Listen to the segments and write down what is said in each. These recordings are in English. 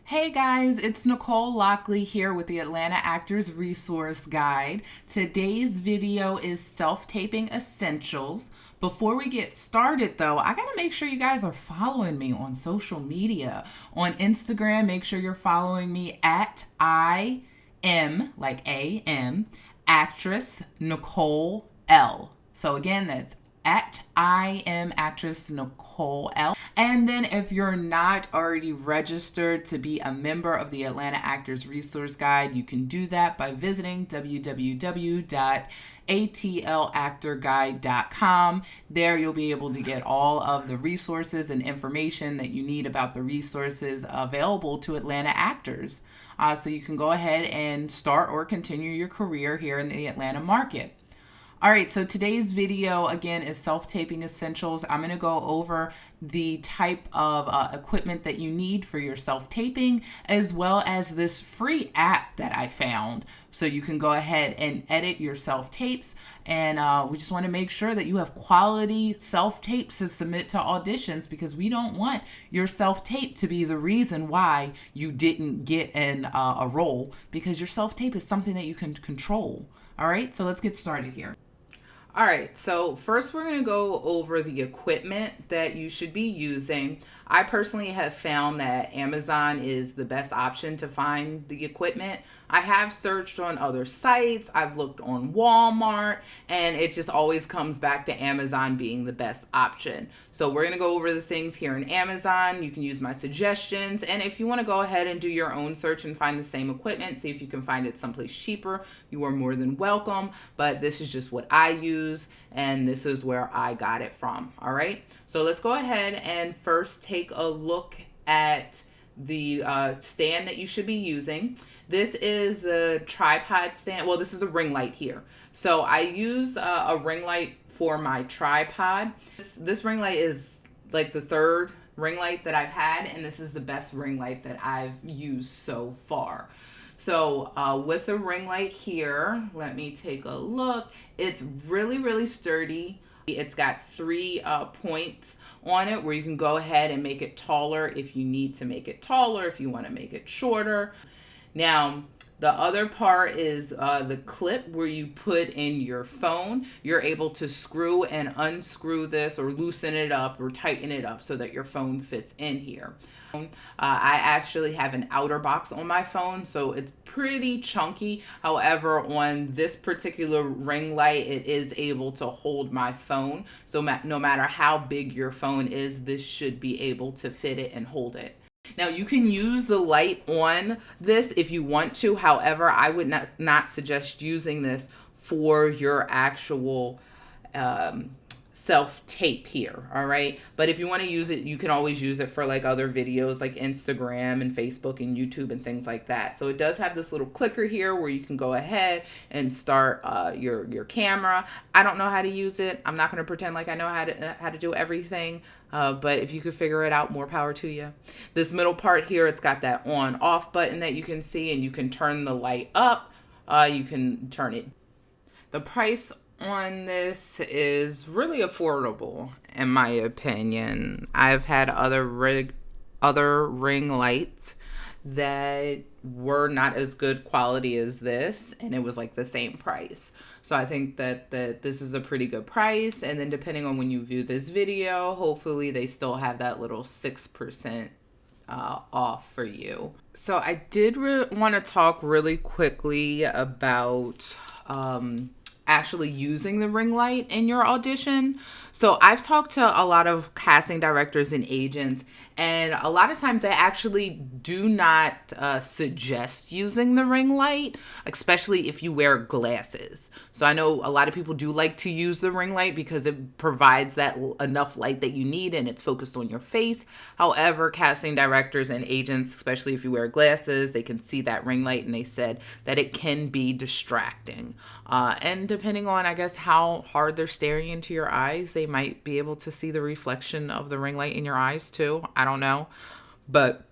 Hey guys, it's Nicole Lockley here with the Atlanta Actors Resource Guide. Today's video is self-taping essentials. Before we get started though, I gotta make sure you guys are following me on social media. On Instagram, make sure you're following me at I am, like A-M, actress Nicole L. So again, that's at I am actress Nicole L. And then if you're not already registered to be a member of the Atlanta Actors Resource Guide, you can do that by visiting www.atlactorguide.com. There you'll be able to get all of the resources and information that you need about the resources available to Atlanta actors. So you can go ahead and start or continue your career here in the Atlanta market. All right, so today's video, again, is self-taping essentials. I'm going to go over the type of equipment that you need for your self-taping, as well as this free app that I found. So you can go ahead and edit your self-tapes, and we just want to make sure that you have quality self-tapes to submit to auditions, because we don't want your self-tape to be the reason why you didn't get a role, because your self-tape is something that you can control. All right, so let's get started here. All right, so first we're going to go over the equipment that you should be using. I personally have found that Amazon is the best option to find the equipment. I have searched on other sites, I've looked on Walmart, and it just always comes back to Amazon being the best option. So we're going to go over the things here in Amazon. You can use my suggestions, and if you want to go ahead and do your own search and find the same equipment, see if you can find it someplace cheaper, you are more than welcome. But this is just what I use, and this is where I got it from. All right, so let's go ahead and first take a look at the stand that you should be using. This is the tripod stand. Well, this is a ring light here. So I use a ring light for my tripod. This ring light is like the third ring light that I've had, and this is the best ring light that I've used so far. So with the ring light here, let me take a look. It's really sturdy. It's got 3 points on it where you can go ahead and make it taller if you need to make it taller, if you want to make it shorter. Now, the other part is the clip where you put in your phone. You're able to screw and unscrew this, or loosen it up or tighten it up so that your phone fits in here. I actually have an outer box on my phone, so it's pretty chunky. However, on this particular ring light, it is able to hold my phone. So no matter how big your phone is, this should be able to fit it and hold it. Now, you can use the light on this if you want to. However, I would not suggest using this for your actual self-tape here, all right? But if you want to use it, you can always use it for like other videos like Instagram and Facebook and YouTube and things like that. So it does have this little clicker here where you can go ahead and start your camera. I don't know how to use it. I'm not going to pretend like I know how to do everything. But if you could figure it out, more power to you. This middle part here, it's got that on-off button that you can see, and you can turn the light up. You can turn it. The price on this is really affordable, in my opinion. I've had other ring lights that were not as good quality as this, and it was like the same price. So I think that this is a pretty good price. And then depending on when you view this video, hopefully they still have that little 6% off for you. So I did want to talk really quickly about actually using the ring light in your audition. So I've talked to a lot of casting directors and agents, and a lot of times they actually do not suggest using the ring light, especially if you wear glasses. So I know a lot of people do like to use the ring light because it provides that enough light that you need, and it's focused on your face. However, casting directors and agents, especially if you wear glasses, they can see that ring light, and they said that it can be distracting. And depending on, I guess, how hard they're staring into your eyes, they might be able to see the reflection of the ring light in your eyes too. I don't know. But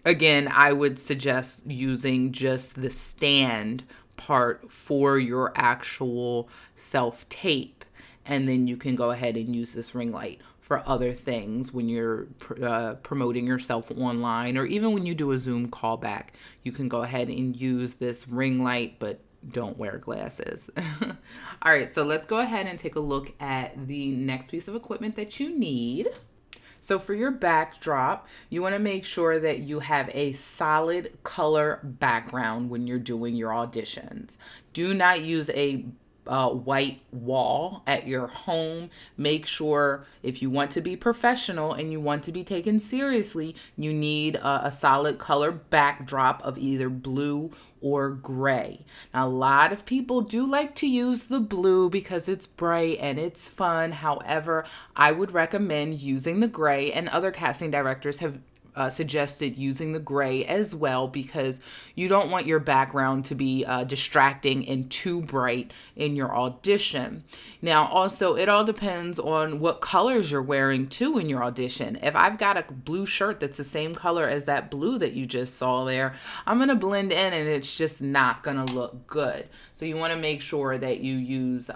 again, I would suggest using just the stand part for your actual self-tape, and then you can go ahead and use this ring light for other things when you're promoting yourself online, or even when you do a Zoom callback. You can go ahead and use this ring light, but don't wear glasses. All right, so let's go ahead and take a look at the next piece of equipment that you need. So for your backdrop, you want to make sure that you have a solid color background when you're doing your auditions. Do not use a white wall at your home. Make sure, if you want to be professional and you want to be taken seriously, you need a solid color backdrop of either blue or gray. Now, a lot of people do like to use the blue because it's bright and it's fun. However, I would recommend using the gray, and other casting directors have suggested using the gray as well, because you don't want your background to be distracting and too bright in your audition. Now, also, it all depends on what colors you're wearing too in your audition. If I've got a blue shirt that's the same color as that blue that you just saw there, I'm going to blend in and it's just not going to look good. So you want to make sure that you use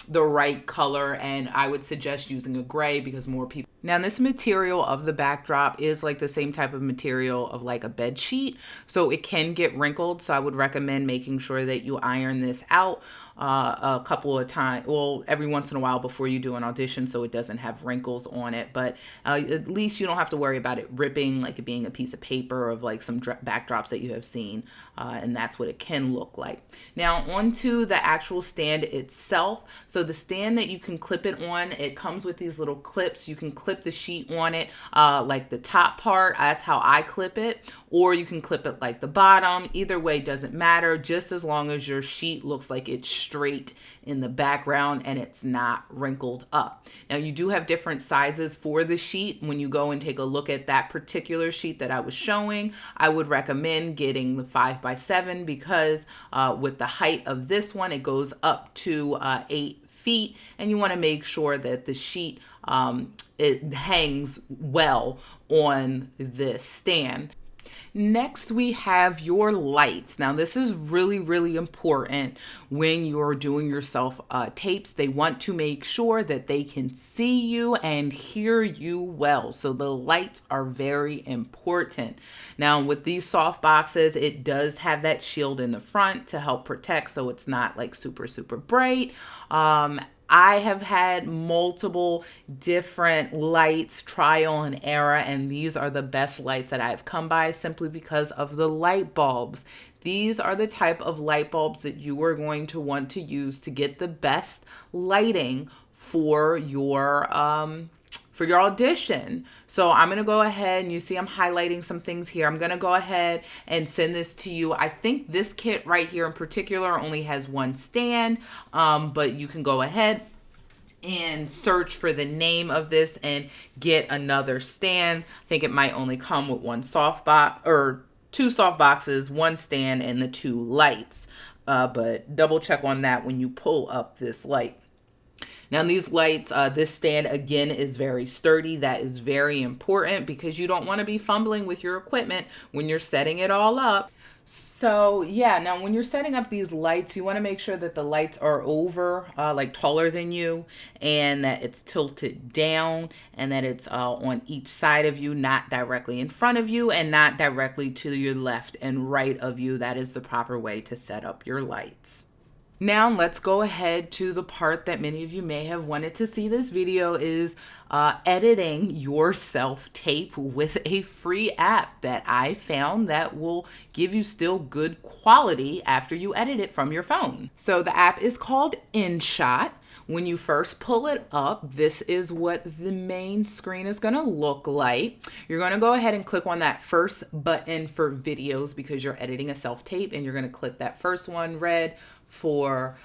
the right color, and I would suggest using a gray because more people. Now, this material of the backdrop is like the same type of material of like a bed sheet, so it can get wrinkled. So I would recommend making sure that you iron this out a couple of times, well, every once in a while before you do an audition, so it doesn't have wrinkles on it. But at least you don't have to worry about it ripping, like it being a piece of paper of like some backdrops that you have seen, and that's what it can look like. Now, onto the actual stand itself. So the stand that you can clip it on, it comes with these little clips. You can clip the sheet on it, like the top part. That's how I clip it. Or you can clip it like the bottom. Either way doesn't matter, just as long as your sheet looks like it's straight in the background and it's not wrinkled up. Now, you do have different sizes for the sheet. When you go and take a look at that particular sheet that I was showing, I would recommend getting the 5x7 because with the height of this one, it goes up to 8 feet, and you want to make sure that the sheet it hangs well on this stand. Next, we have your lights. Now, this is really, really important when you're doing your self tapes. They want to make sure that they can see you and hear you well. So the lights are very important. Now, with these soft boxes, it does have that shield in the front to help protect, so it's not like super, super bright. I have had multiple different lights, trial and error, and these are the best lights that I've come by simply because of the light bulbs. These are the type of light bulbs that you are going to want to use to get the best lighting for your audition. So I'm going to go ahead, and you see I'm highlighting some things here. I'm going to go ahead and send this to you. I think this kit right here in particular only has one stand, but you can go ahead and search for the name of this and get another stand. I think it might only come with one soft box, or two soft boxes, one stand, and the two lights. But double check on that when you pull up this light. Now, these lights, this stand, again, is very sturdy. That is very important because you don't want to be fumbling with your equipment when you're setting it all up. So, yeah, now when you're setting up these lights, you want to make sure that the lights are over, like taller than you, and that it's tilted down, and that it's on each side of you, not directly in front of you, and not directly to your left and right of you. That is the proper way to set up your lights. Now let's go ahead to the part that many of you may have wanted to see this video is editing your self-tape with a free app that I found that will give you still good quality after you edit it from your phone. So the app is called InShot. When you first pull it up, this is what the main screen is going to look like. You're going to go ahead and click on that first button for videos because you're editing a self-tape, and you're going to click that first one, red, for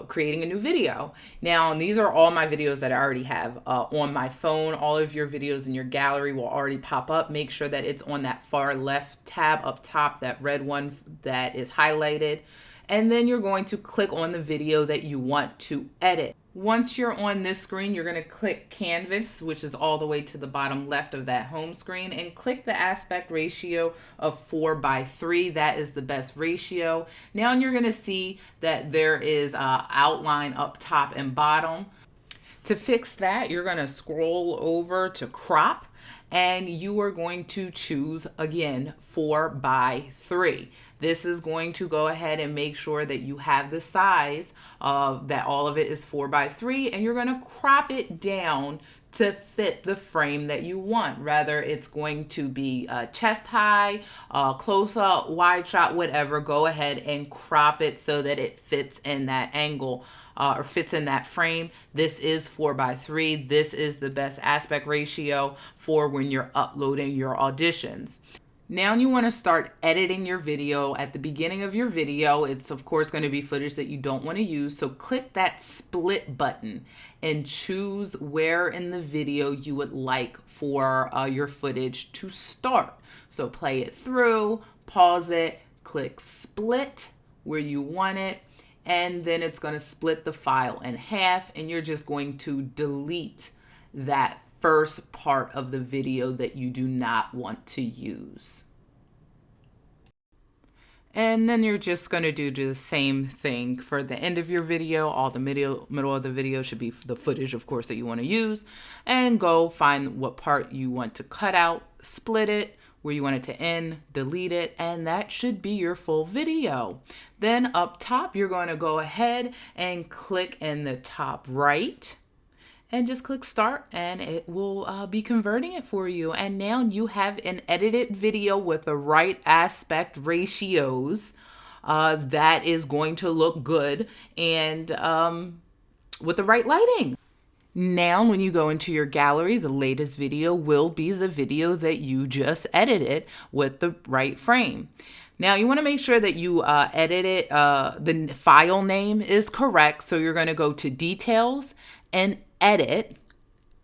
creating a new video. Now, these are all my videos that I already have on my phone. All of your videos in your gallery will already pop up. Make sure that it's on that far left tab up top, that red one that is highlighted. And then you're going to click on the video that you want to edit. Once you're on this screen, you're going to click Canvas, which is all the way to the bottom left of that home screen, and click the aspect ratio of 4:3. That is the best ratio. Now you're going to see that there is outline up top and bottom. To fix that, you're going to scroll over to crop, and you are going to choose again 4:3. This is going to go ahead and make sure that you have the size of that all of it is 4:3, and you're going to crop it down to fit the frame that you want. Rather, it's going to be chest high, close up, wide shot, whatever. Go ahead and crop it so that it fits in that angle. Or fits in that frame. This is 4:3. This is the best aspect ratio for when you're uploading your auditions. Now you want to start editing your video. At the beginning of your video, it's of course going to be footage that you don't want to use. So click that split button and choose where in the video you would like for your footage to start. So play it through, pause it, click split where you want it, and then it's going to split the file in half, and you're just going to delete that first part of the video that you do not want to use. And then you're just going to do the same thing for the end of your video. All the middle of the video should be the footage, of course, that you want to use. And go find what part you want to cut out, split it where you want it to end, delete it, and that should be your full video. Then up top, you're going to go ahead and click in the top right and just click start, and it will be converting it for you. And now you have an edited video with the right aspect ratios that is going to look good and with the right lighting. Now, when you go into your gallery, the latest video will be the video that you just edited with the right frame. Now, you want to make sure that you edit it, the file name is correct. So you're going to go to details and edit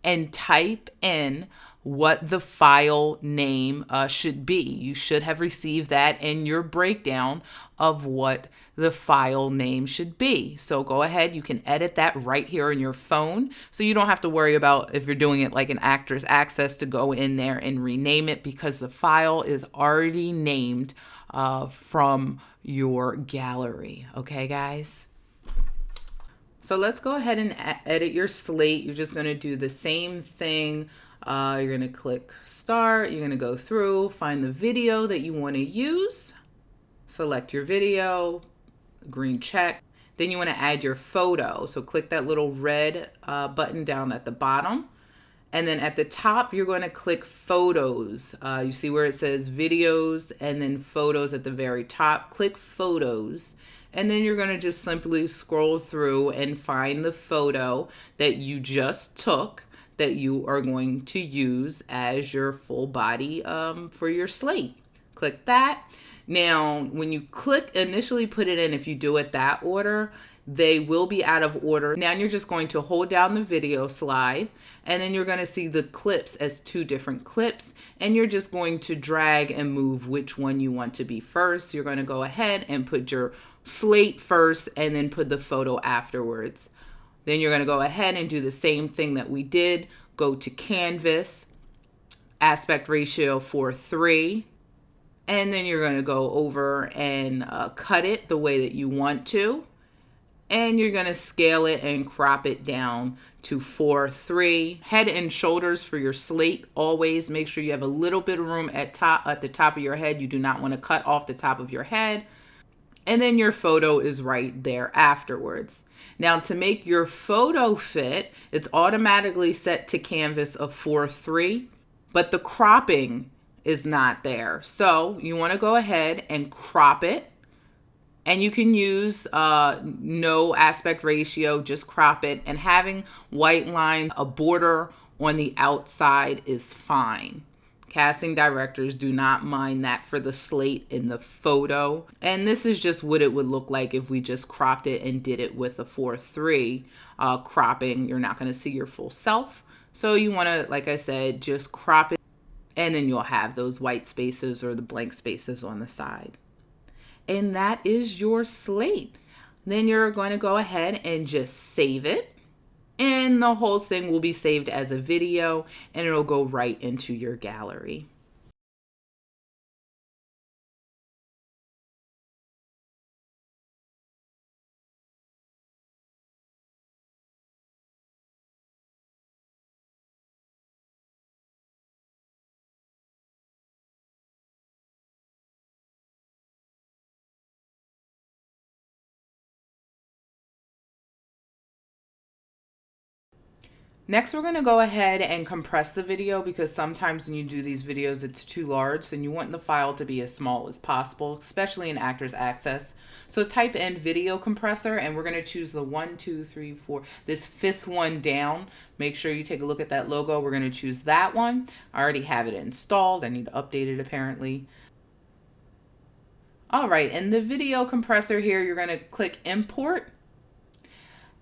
and type in what the file name should be. You should have received that in your breakdown of what the file name should be. So go ahead, you can edit that right here on your phone. So you don't have to worry about, if you're doing it like an Actors Access, to go in there and rename it, because the file is already named from your gallery. Okay, guys? So let's go ahead and edit your slate. You're just going to do the same thing. You're going to click start. You're going to go through, find the video that you want to use. Select your video, green check. Then you want to add your photo. So click that little red button down at the bottom. And then at the top, you're going to click photos. You see where it says videos and then photos at the very top. Click photos. And then you're going to just simply scroll through and find the photo that you just took that you are going to use as your full body for your slate. Click that. Now, when you initially put it in, if you do it that order, they will be out of order. Now you're just going to hold down the video slide, and then you're going to see the clips as two different clips, and you're just going to drag and move which one you want to be first. You're going to go ahead and put your slate first and then put the photo afterwards. Then you're going to go ahead and do the same thing that we did. Go to Canvas, aspect ratio 4:3, and then you're going to go over and cut it the way that you want to. And you're going to scale it and crop it down to 4:3. Head and shoulders for your slate. Always make sure you have a little bit of room at the top of your head. You do not want to cut off the top of your head. And then your photo is right there afterwards. Now, to make your photo fit, it's automatically set to canvas of 4:3, but the cropping is not there. So you want to go ahead and crop it. And you can use no aspect ratio, just crop it. And having white line, a border on the outside is fine. Casting directors do not mind that for the slate in the photo. And this is just what it would look like if we just cropped it and did it with a 4:3 cropping. You're not going to see your full self. So you want to, like I said, just crop it. And then you'll have those white spaces or the blank spaces on the side. And that is your slate. Then you're going to go ahead and just save it. And the whole thing will be saved as a video, and it'll go right into your gallery. Next, we're going to go ahead and compress the video because sometimes when you do these videos, it's too large. So you want the file to be as small as possible, especially in Actors Access. So type in video compressor and we're going to choose the 1, 2, 3, 4, this fifth one down. Make sure you take a look at that logo. We're going to choose that one. I already have it installed. I need to update it apparently. All right, in the video compressor here, you're going to click import.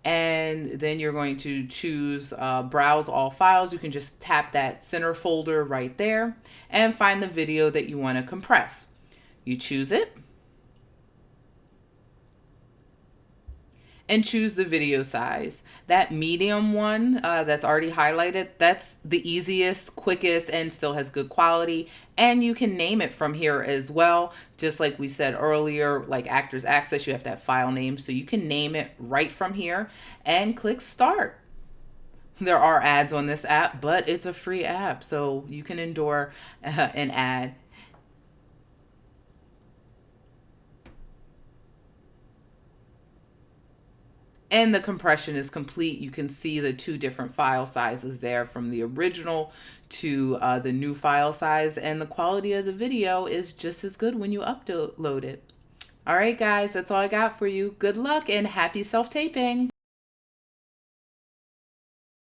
And then you're going to choose browse all files. You can just tap that center folder right there and find the video that you want to compress. You choose it and choose the video size. That medium one that's already highlighted, that's the easiest, quickest, and still has good quality. And you can name it from here as well. Just like we said earlier, like Actors Access, you have to have file names. So you can name it right from here and click start. There are ads on this app, but it's a free app, so you can endure an ad. And the compression is complete. You can see the two different file sizes there from the original to the new file size. And the quality of the video is just as good when you upload it. All right, guys, that's all I got for you. Good luck and happy self-taping.